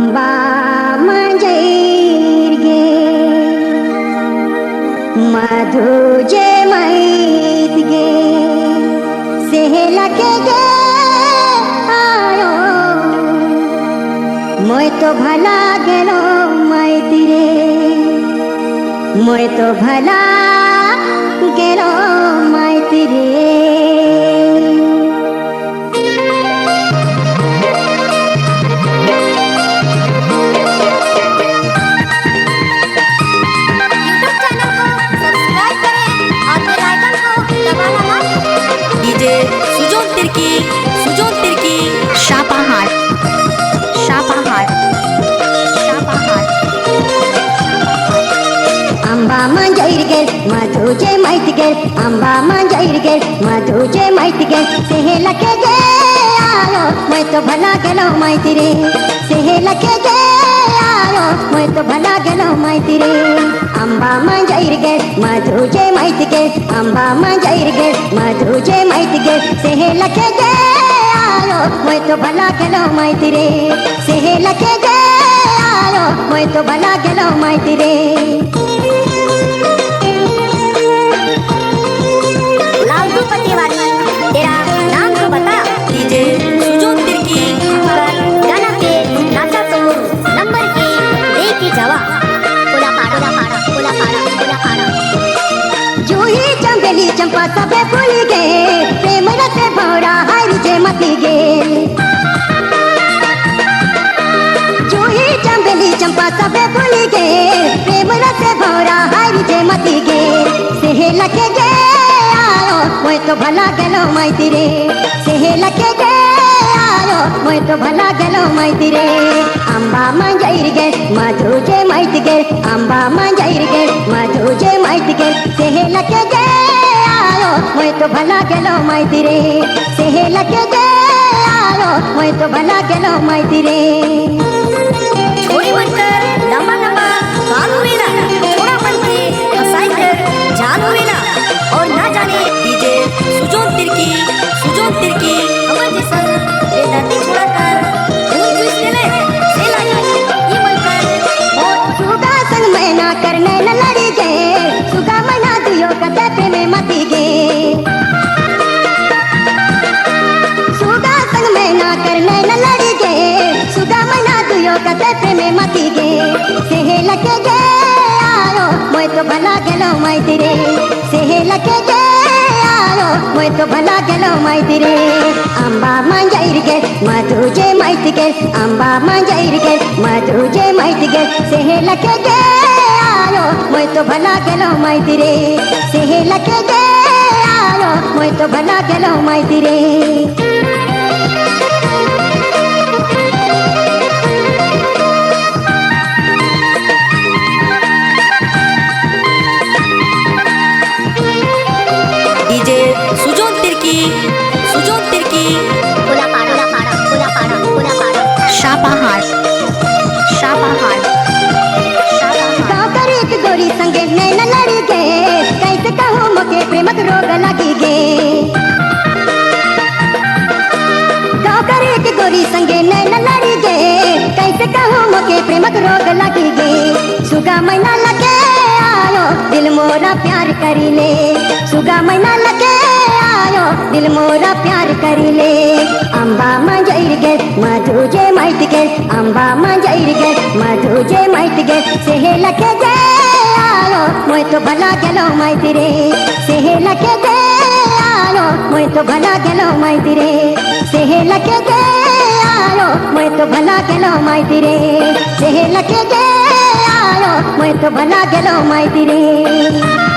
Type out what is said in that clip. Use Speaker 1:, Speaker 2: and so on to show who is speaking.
Speaker 1: आंबा मंजैर गे मधुजे मैत गे सेहलके गे आयो मैं तो भला गेलो मैत रे मैं तो भला गेलो मैत रे
Speaker 2: सुजोन तिर्की शापाहार
Speaker 1: आंबा मंजैर गे मधुजे मैत गे आंबा मंजैर गे मधुजे मैत गे सेहलके गे आयो मैं तो भला गेलो मैत रे सेहलके गे आयो मैं तो भला गेलो मैत रे आंबा मंजैर गे मधुजे मैत गे आंबा मंजैर गे मधुजे मैत गे सेहलके गे आयो मैं तो भला गेलो मैत रे सेहलके गे आयो मैं तो भला गेलो मैत रे
Speaker 2: तेरा नाम तो बता डीजे सुजोन तिर्की गाना पे नाचा तो नंबर की लेके जावा पुला पाड़ा
Speaker 1: जूही चंबेली चंपा सबे फूल गे प्रेम रसे भौरा हरि जे मती गे जूही चंबेली चंपा सबे फूल गे प्रेम रसे भौरा हरि जे मती गे सेहलके गे आयो मैं तो भला गेलो मैत रे सेहलके गे आयो मैं तो भला गेलो मैत रे आंबा मंजैर गे मधुजे मैत गे आंबा मंजैर गे मधुजे मैत गे सेहलके गे आयो मैं तो भला गेलो मैत रे सेहलके गे आयो मैं तो भला गेलो मैत रे
Speaker 2: छोड़ी बनकर लंबा लंबा बाल उड़ेला थोड़ा बनके फसाई कर जान उड़ेला और ना जाने डीजे सुजोन तिर्की अमर जैसन बेदर्दी छोड़ा कर धूल चूस ले से लागे ये बनकर
Speaker 1: और सुगा संग मैना करने न लड़ी गे सुगा मैना दियो कते प्रेम मती गे सुगा संग मैना करने न लड़ी गे सुगा मैना दियो कते प्रेम मती गे सेहलके गे आयो मैं तो भला गेलो मैत रे सेहलके गे आयो मैं तो भला गेलो मैत रे आंबा मंजैर गे मधुजे मैत गे आंबा मंजैर गे मधुजे मैत गे सेहलके गे आयो मैं तो भला गेलो मैत रे सेहलके गे आयो मैं तो भला गेलो मैत रे
Speaker 2: डीजे सुजोन तिर्की पुला पाड़ा शापाहार
Speaker 1: गाँव कर एक गोरी संगे नैन लड़ी गे कैसे कहूँ मोके प्रेमक रोग लगी गे गाँव कर एक गोरी संगे नैन लड़ी गे कैसे कहूँ मोके प्रेमक रोग लगी गे सुगा मैना लगे आयो दिल मोरा प्यार करी ले सुगा मैना लगे आयो दिल मोरा प्यार करी ले आंबा मंजैर गे मधुजे मैत गे आंबा मंजैर गे मधुजे मैत गे सेहलके गे आयो मैं तो भला गेलो मैत रे सेहलके गे आयो मैं तो भला गेलो मैत रे सेहलके गे आयो मैं तो भला गेलो मैत रे सेहलके गे आयो मैं तो भला गेलो मैत रे